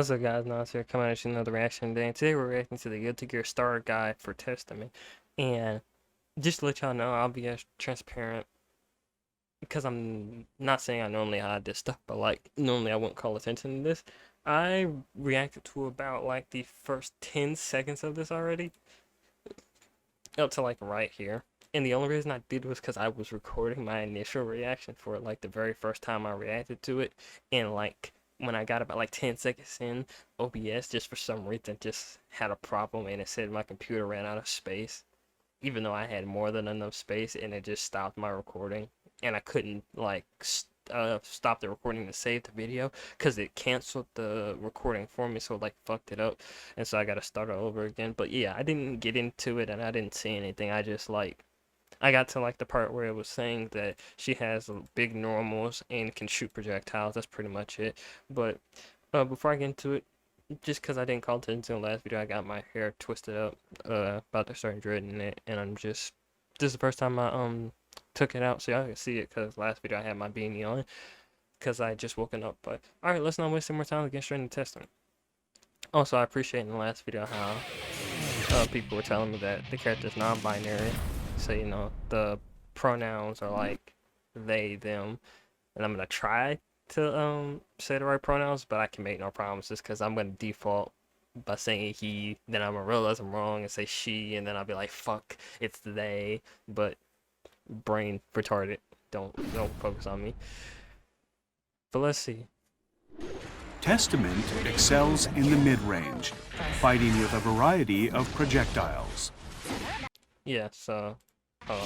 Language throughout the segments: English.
What's up, guys? Nas here, coming at you another reaction day. Today we're reacting to the Guilty Gear Star Guide for Testament. And just to let y'all know, I'll be as transparent because I'm not saying I normally hide this stuff, but like normally I wouldn't call attention to this. I reacted to about like the first 10 seconds of this already, up to like right here. And the only reason I did was because I was recording my initial reaction for like the very first time I reacted to it, and like when I got about like 10 seconds in, OBS just for some reason just had a problem and it said my computer ran out of space, even though I had more than enough space, and it just stopped my recording, and I couldn't like stop the recording to save the video because it canceled the recording for me, so it like fucked it up, and so I got to start all over again. But yeah, I didn't get into it and I didn't see anything. I just like I got to like the part where it was saying that she has big normals and can shoot projectiles. That's pretty much it. But before I get into it, just because I didn't call attention to the last video, I got my hair twisted up, about to start dreading it, and this is the first time I took it out so y'all can see it, because last video I had my beanie on because I just woken up. But all right, let's not waste any more time. Let's get straight into testing. Also, I appreciate in the last video how people were telling me that the character is non-binary, so you know the pronouns are like they, them, and I'm gonna try to say the right pronouns, but I can make no promises because I'm gonna default by saying he, then I'm gonna realize I'm wrong and say she, and then I'll be like fuck, it's they. But brain retarded, don't focus on me. But let's see. Testament excels in the mid-range, fighting with a variety of projectiles. Yeah, so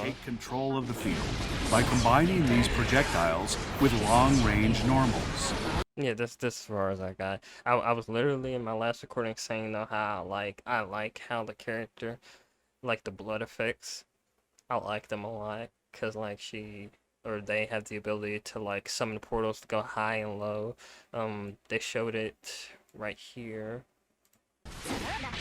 Take control of the field by combining these projectiles with long-range normals. yeah, this as far as I got. I was literally in my last recording saying though how I like how the character, like the blood effects, I like them a lot, because like she or they have the ability to like summon portals to go high and low. They showed it right here.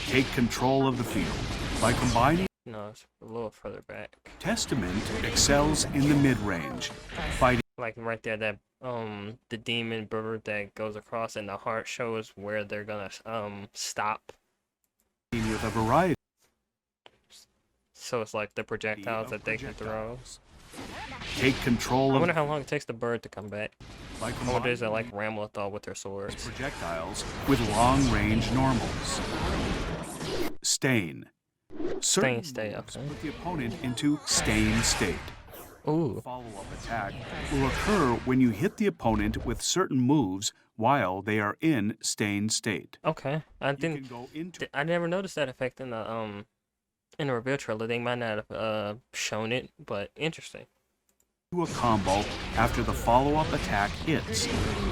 Take control of the field by combining. No, it's a little further back. Testament excels in the mid-range, fighting Like right there, that the demon bird that goes across, and the heart shows where they're gonna stop. with a variety So it's like the projectiles of that they can throw. projectiles. Take control I of wonder how long it takes the bird to come back. by I wonder is it combining like Ramlethal with their swords. projectiles with long-range normals. Stain. Certain Stay, moves okay. put the opponent into stain state. Ooh. Follow-up attack will occur when you hit the opponent with certain moves while they are in stain state. Okay. I You didn't. can go into I never noticed that effect in the reveal trailer. They might not have shown it, but interesting. a combo after the follow-up attack hits,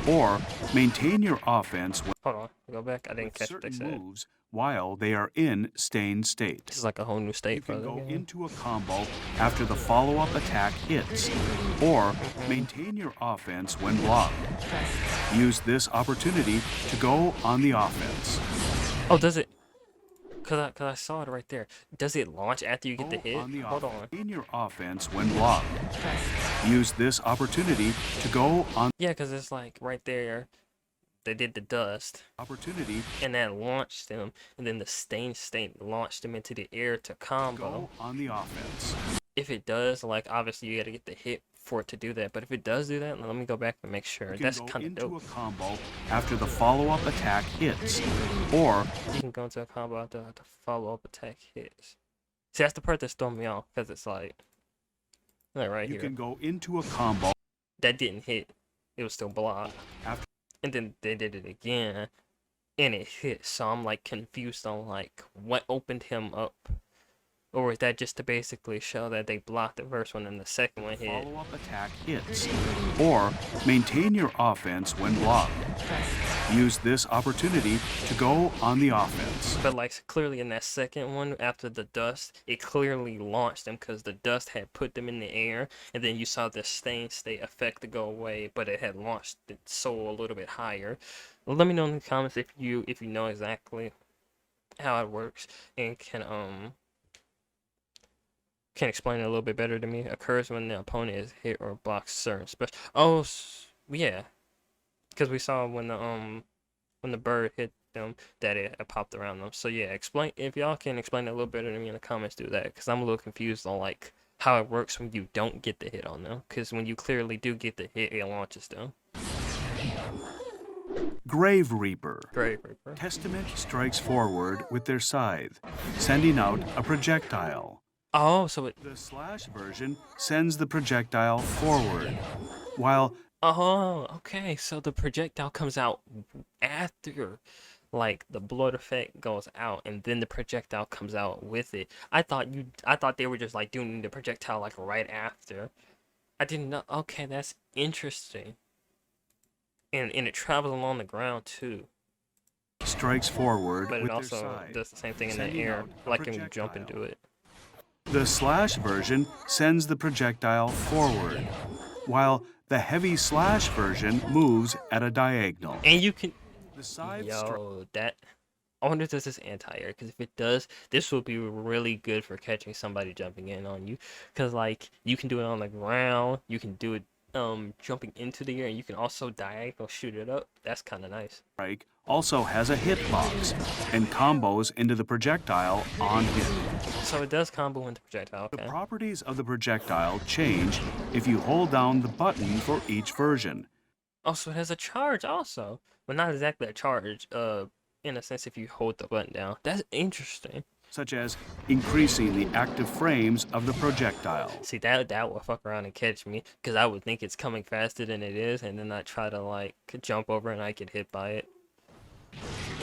or maintain your offense Hold on. Go back. I didn't with catch what they certain said. moves while they are in stain state. This is like a whole new You state for can the go game. into a combo after the follow-up attack hits, or maintain your offense when blocked. Use this opportunity to go on the offense. Oh, does it? Cause I saw it right there. Does it launch after you get the Go hit? on the Hold offense. on. Maintain your offense when blocked. Use this opportunity to go on Yeah, cause it's like right there. They did the dust, opportunity and that launched them, and then the stain state launched them into the air to combo. go on the offense. If it does, like obviously you gotta get the hit for it to do that. But if it does do that, let me go back and make sure. You can That's go kind of into dope. a combo after the follow-up attack hits, or You can go into a combo after the follow-up attack hits. See, that's the part that's throwing me off, because it's like right you here. can go into a combo That didn't hit. It was still blocked. after And then they did it again, and it hit. So I'm like confused on like what opened him up. Or is that just to basically show that they blocked the first one and the second one hit? follow-up attack hits, or maintain your offense when blocked. Use this opportunity to go on the offense. But like clearly in that second one, after the dust, it clearly launched them because the dust had put them in the air, and then you saw the stain state effect to go away, but it had launched its soul a little bit higher. Let me know in the comments if you know exactly how it works and can explain it a little bit better to me. Occurs when the opponent is hit or blocks certain special. Oh, yeah, because we saw when the when the bird hit them that it popped around them. So yeah, explain if y'all can explain it a little better to me in the comments. Do that because I'm a little confused on like how it works when you don't get the hit on them. Because when you clearly do get the hit, it launches them. Grave Reaper. Grave Reaper. Testament strikes forward with their scythe, sending out a projectile. Oh, so it. The slash version sends the projectile forward, while Oh, okay. So the projectile comes out after, like the blood effect goes out, and then the projectile comes out with it. I thought they were just like doing the projectile like right after. I didn't know. Okay, that's interesting. And it travels along the ground too, strikes forward but it with their also scythe, does the same thing in the sending air, out a like when you jump projectile. into it. The slash version sends the projectile forward, while the heavy slash version moves at a diagonal. And you can. The scythe Yo, that. I wonder if this is anti-air, because if it does, this will be really good for catching somebody jumping in on you. Because, like, you can do it on the ground, you can do it jumping into the air, and you can also diagonal shoot it up. That's kind of nice. strike also has a hitbox and combos into the projectile on hit. So it does combo into projectile, The okay. properties of the projectile change if you hold down the button for each version. Oh, so it has a charge also. But not exactly a charge, in a sense if you hold the button down. That's interesting. Such as increasing the active frames of the projectile. See, that will fuck around and catch me, because I would think it's coming faster than it is, and then I try to, like, jump over and I get hit by it.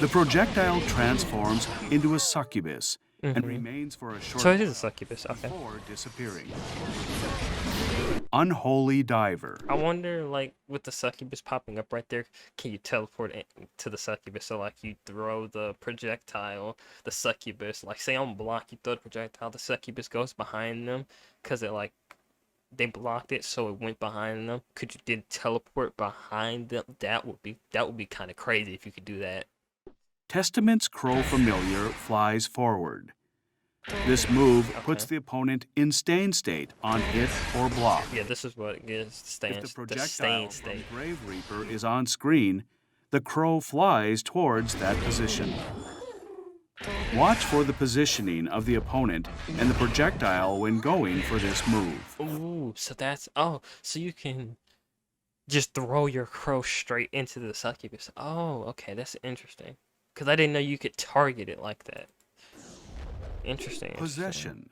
The projectile transforms into a succubus and Mhm. remains for a short So it is a succubus, okay. before disappearing. Unholy Diver. I wonder, like, with the succubus popping up right there, can you teleport to the succubus? So, like, you throw the projectile, the succubus, like, say on block, you throw the projectile, the succubus goes behind them, because it, like, they blocked it, so it went behind them. Could you then teleport behind them? That would be kind of crazy if you could do that. Testament's Crow Familiar flies forward. This move puts Okay. the opponent in stain state on hit or block. Yeah, this is what gives If the the stain projectile from state. Grave Reaper is on screen, the crow flies towards that position. Watch for the positioning of the opponent and the projectile when going for this move. Ooh, so that's so you can just throw your crow straight into the succubus. Oh, okay, that's interesting. Cause I didn't know you could target it like that. Interesting. Possession.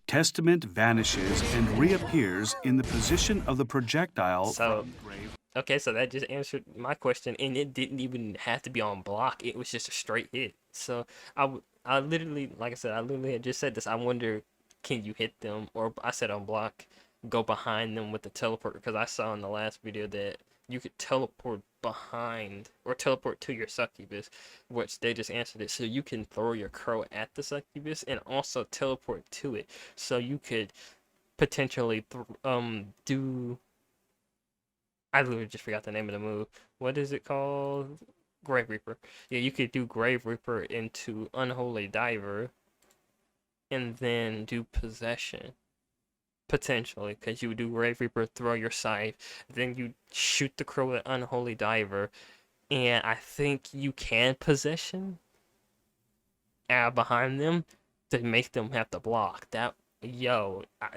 Testament vanishes and reappears in the position of the projectile So- from Grave. Okay, so that just answered my question, and it didn't even have to be on block. It was just a straight hit. So I literally, like I said, I literally had just said this. I wonder, can you hit them? Or I said on block, go behind them with the teleport, because I saw in the last video that you could teleport behind or teleport to your succubus, which they just answered it. So you can throw your crow at the succubus and also teleport to it. So you could potentially do. I literally just forgot the name of the move. What is it called? Grave Reaper. Yeah, you could do Grave Reaper into Unholy Diver and then do Possession. Potentially, because you would do Grave Reaper, throw your scythe, then you shoot the crow with Unholy Diver, and I think you can Possession behind them to make them have to block.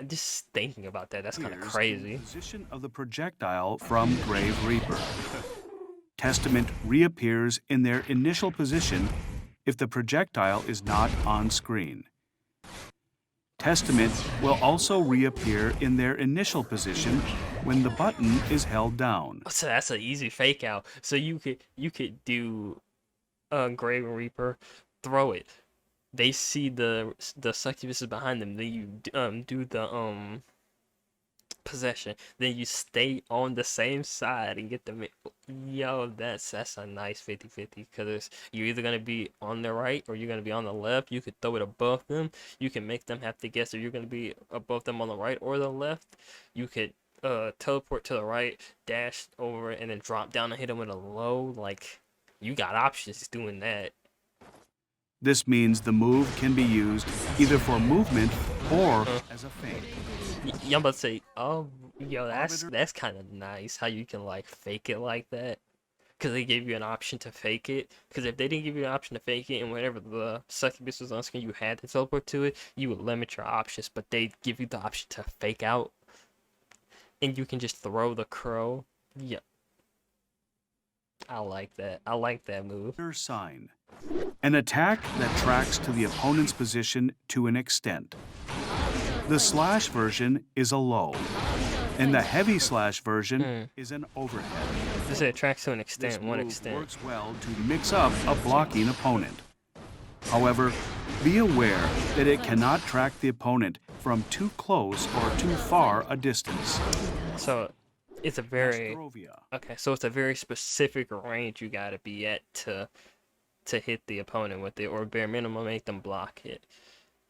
Just thinking about that, that's kind of Appears in crazy. the position of the projectile from Grave Reaper. Testament reappears in their initial position if the projectile is not on screen. Testament will also reappear in their initial position when the button is held down. So that's an easy fake out. So you could do Grave Reaper, throw it. They see the succubus is behind them. Then you do the Possession. Then you stay on the same side and get them. Yo, that's a nice 50-50, because you're either gonna be on the right or you're gonna be on the left. You could throw it above them. You can make them have to guess if you're gonna be above them on the right or the left. You could teleport to the right, dash over, and then drop down and hit them with a low. Like, you got options doing that. This means the move can be used either for movement or as a feint. I'm about to say, oh, yo, that's kind of nice how you can like fake it like that. because they gave you an option to fake it. Because if they didn't give you an option to fake it, and whenever the succubus was on screen, you had to teleport to it, you would limit your options. But they give you the option to fake out, and you can just throw the crow. Yeah, I like that. I like that move. Sign. An attack that tracks to the opponent's position to an extent. The slash version is a low, and the heavy slash version is an overhead. This tracks to an This extent, one move extent. works well to mix up a blocking opponent. However, be aware that it cannot track the opponent from too close or too far a distance. So it's a very Nostrovia. okay. So it's a very specific range you gotta be at to hit the opponent with it, or bare minimum make them block it.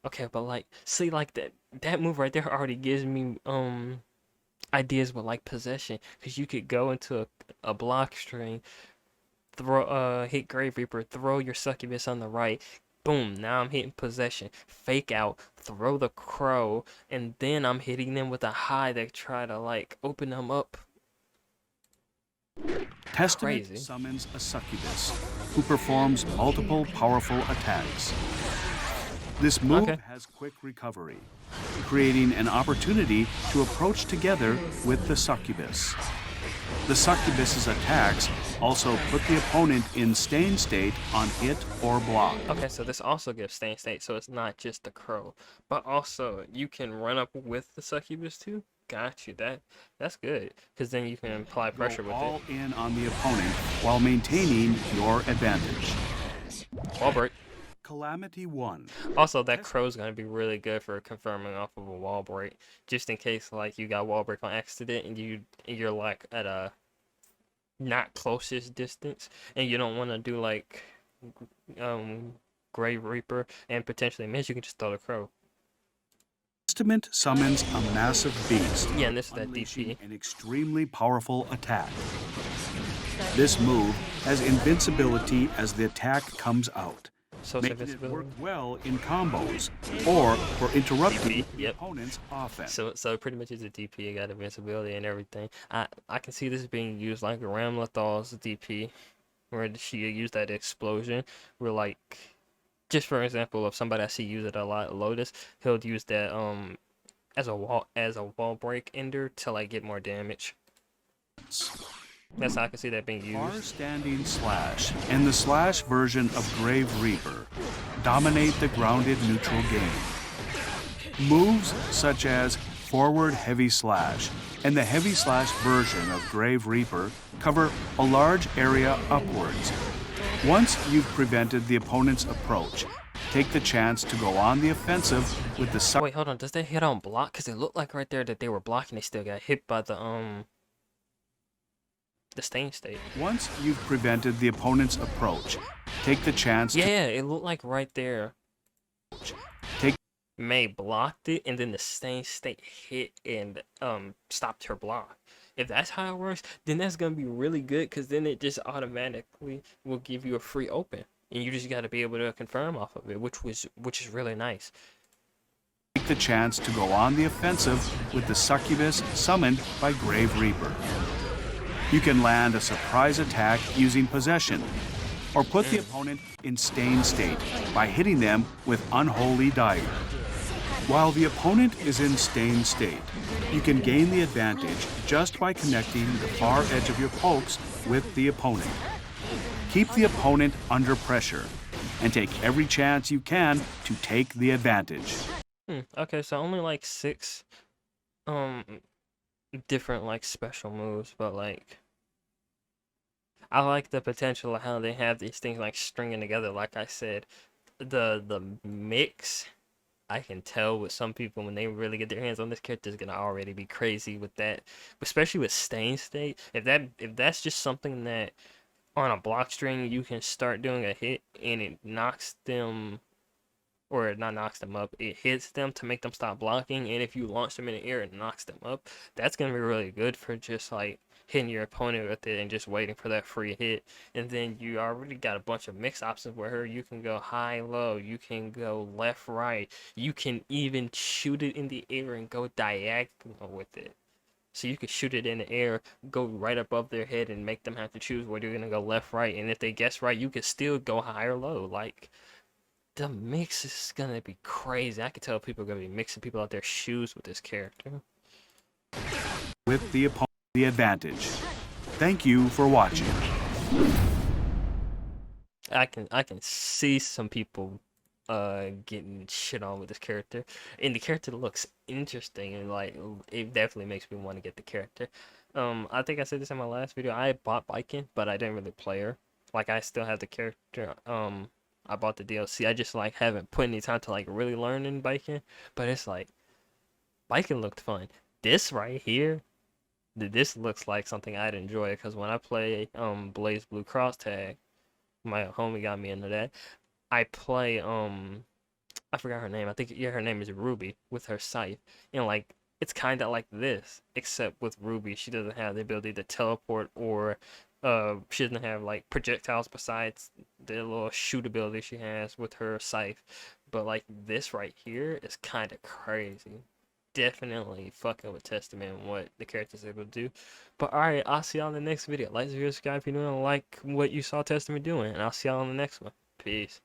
Okay, but like, see, like that move right there already gives me ideas with like possession, because you could go into a block string, throw hit Grave Reaper, throw your succubus on the right, boom, now I'm hitting possession, fake out, throw the crow, and then I'm hitting them with a high that try to like open them up. Testament Crazy. summons a succubus who performs multiple powerful attacks. This move has quick recovery, creating an opportunity to approach together with the succubus. The succubus's attacks also put the opponent in stain state on hit or block. Okay, so this also gives stain state, so it's not just the crow, but also you can run up with the succubus too. Got you. That's good, because then you can apply pressure Go with all it. in on the opponent while maintaining your advantage. Wall break. Calamity One. Also, that crow's gonna be really good for confirming off of a wall break, just in case like you got wall break on accident and you're like at a not closest distance, and you don't want to do like Grave Reaper and potentially miss. You can just throw the crow. Testament summons a massive beast, Yeah, and this is that unleashing DP. an extremely powerful attack. This move has invincibility as the attack comes out, So it's making it work invincibility. well in combos or for interrupting DP, the yep. opponent's offense. So pretty much it's a DP. It got invincibility and everything. I can see this being used like Ramlethal's DP, where she used that explosion. Where like, just for example, if somebody I see use it a lot, Lotus, he'll use that as a wall break ender to like get more damage. That's how I can see that being used. Far-standing slash and the slash version of Grave Reaper dominate the grounded neutral game. Moves such as forward heavy slash and the heavy slash version of Grave Reaper cover a large area upwards. Once you've prevented the opponent's approach, take the chance to go on the offensive with the Wait, hold on. Does that hit on block? Because it looked like right there that they were blocking. They still got hit by the stain state. Once you've prevented the opponent's approach, take the chance Yeah, it looked like right there. Take May blocked it, and then the stain state hit and stopped her block. If that's how it works, then that's gonna be really good, because then it just automatically will give you a free open, and you just got to be able to confirm off of it, which is really nice. take the chance to go on the offensive with the succubus summoned by Grave Reaper. You can land a surprise attack using possession, or put the opponent in stain state by hitting them with Unholy Diver. While the opponent is in stain state, you can gain the advantage just by connecting the far edge of your pokes with the opponent. Keep the opponent under pressure, and take every chance you can to take the advantage. Okay, so only like 6 different like special moves, but like I like the potential of how they have these things like stringing together. Like I said, the mix, I can tell with some people when they really get their hands on this character is gonna already be crazy with that, especially with stain state. If that's just something that on a block string you can start doing a hit and it knocks them, or it not knocks them up, it hits them to make them stop blocking, and if you launch them in the air it knocks them up. That's gonna be really good for just like hitting your opponent with it and just waiting for that free hit. And then you already got a bunch of mix options where you can go high low, you can go left right, you can even shoot it in the air and go diagonal with it. So you could shoot it in the air, go right above their head, and make them have to choose whether you're gonna go left, right. And if they guess right, you could still go high or low. Like, the mix is gonna be crazy. I could tell people are gonna be mixing people out their shoes with this character. With the opponent the advantage. Thank you for watching. I can see some people getting shit on with this character, and the character looks interesting, and like it definitely makes me want to get the character. I think I said this in my last video. I bought Biking, but I didn't really play her. Like, I still have the character. I bought the DLC. I just like haven't put any time to like really learn in Biking, but it's like Biking looked fun. This right here, this looks like something I'd enjoy, because when I play Blaze Blue Cross Tag, my homie got me into that. I play I forgot her name. I think, yeah, her name is Ruby, with her scythe. And like, it's kind of like this, except with Ruby, she doesn't have the ability to teleport, or she doesn't have like projectiles besides the little shoot ability she has with her scythe. But like, this right here is kind of crazy. Definitely fucking with Testament and what the character's able to do. But alright, I'll see y'all in the next video. Like this video, subscribe if you don't like what you saw Testament doing, and I'll see y'all in the next one. Peace.